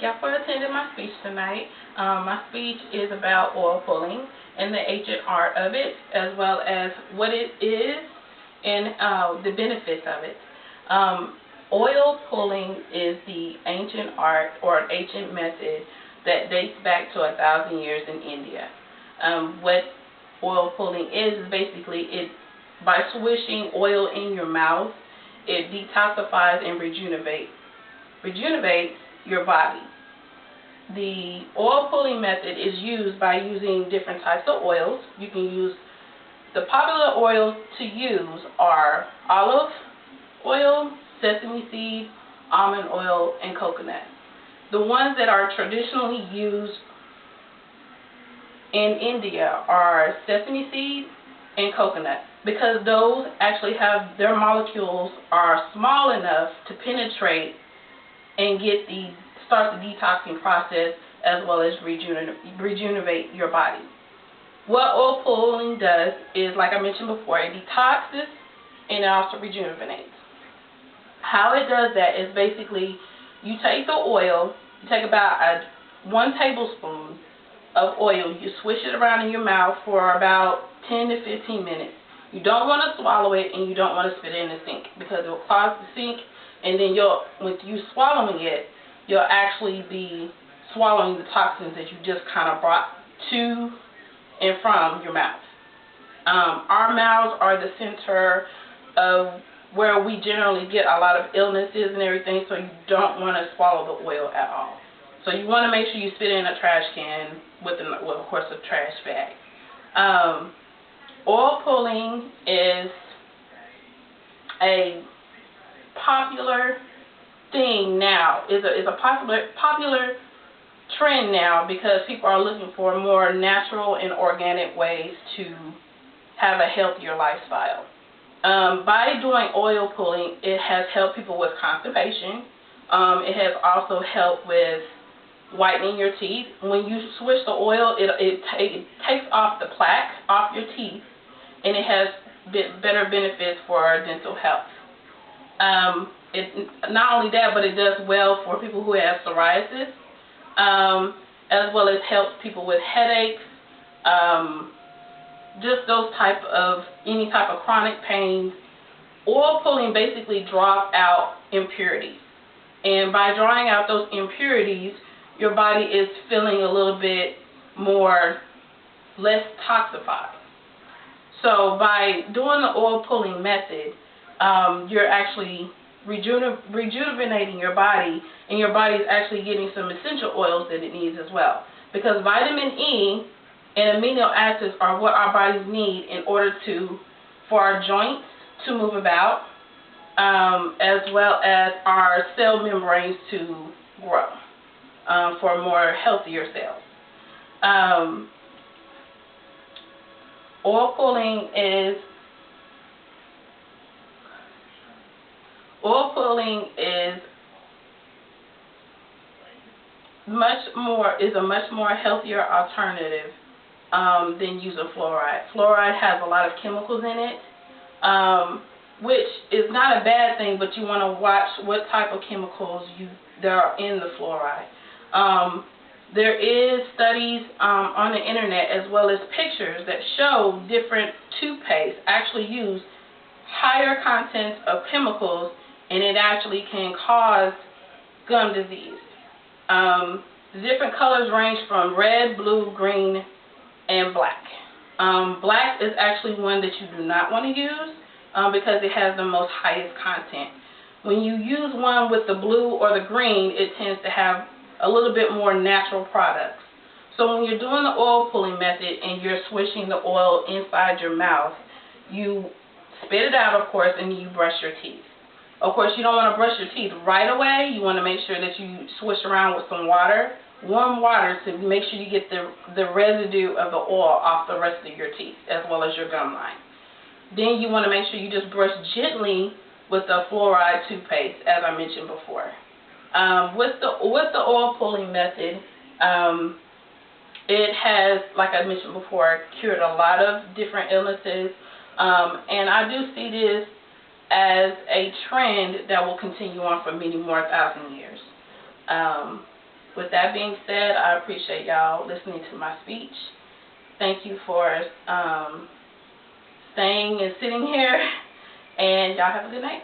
Thank y'all for attending my speech tonight. My speech is about oil pulling and the ancient art of it, as well as what it is and the benefits of it. Oil pulling is the ancient art or an ancient method that dates back to 1,000 years in India. What oil pulling is basically by swishing oil in your mouth, it detoxifies and rejuvenates your body. The oil pulling method is used by using different types of oils. You can use the popular oils to use are olive oil, sesame seed, almond oil, and coconut. The ones that are traditionally used in India are sesame seed and coconut, because those actually have their molecules are small enough to penetrate and start the detoxing process, as well as rejuvenate your body. What oil pulling does is, like I mentioned before, it detoxes and it also rejuvenates. How it does that is basically you take the oil, you take about 1 tablespoon of oil, you swish it around in your mouth for about 10 to 15 minutes. You don't want to swallow it, and you don't want to spit it in the sink, because it will clog the sink, and then with you swallowing it, you'll actually be swallowing the toxins that you just kind of brought to and from your mouth. Our mouths are the center of where we generally get a lot of illnesses and everything, so you don't want to swallow the oil at all. So you want to make sure you spit it in a trash can with of course, a trash bag. Oil pulling is a popular thing now. Is a popular trend now, because people are looking for more natural and organic ways to have a healthier lifestyle. By doing oil pulling, it has helped people with constipation. It has also helped with whitening your teeth. When you swish the oil, it takes off the plaque off your teeth, and it has better benefits for dental health. Not only that, but it does well for people who have psoriasis, as well as helps people with headaches, just any type of chronic pain. Oil pulling basically draws out impurities, and by drawing out those impurities, your body is feeling a little bit less toxified. So by doing the oil pulling method, you're actually rejuvenating your body, and your body is actually getting some essential oils that it needs as well. Because vitamin E and amino acids are what our bodies need in order for our joints to move about, as well as our cell membranes to grow, for more healthier cells. Oil pulling is a much more healthier alternative than using fluoride. Fluoride has a lot of chemicals in it, which is not a bad thing, but you want to watch what type of chemicals that are in the fluoride. There is studies on the internet, as well as pictures, that show different toothpaste actually use higher contents of chemicals, and it actually can cause gum disease. The different colors range from red, blue, green, and black. Black is actually one that you do not want to use, because it has the most highest content. When you use one with the blue or the green, it tends to have a little bit more natural products. So when you're doing the oil pulling method and you're swishing the oil inside your mouth, you spit it out, of course, and you brush your teeth. Of course, you don't want to brush your teeth right away. You want to make sure that you swish around with some water, warm water, to make sure you get the residue of the oil off the rest of your teeth, as well as your gum line. Then you want to make sure you just brush gently with the fluoride toothpaste, as I mentioned before. With the oil pulling method, it has, like I mentioned before, cured a lot of different illnesses, and I do see this as a trend that will continue on for many more 1,000 years. With that being said, I appreciate y'all listening to my speech. Thank you for staying and sitting here, and y'all have a good night.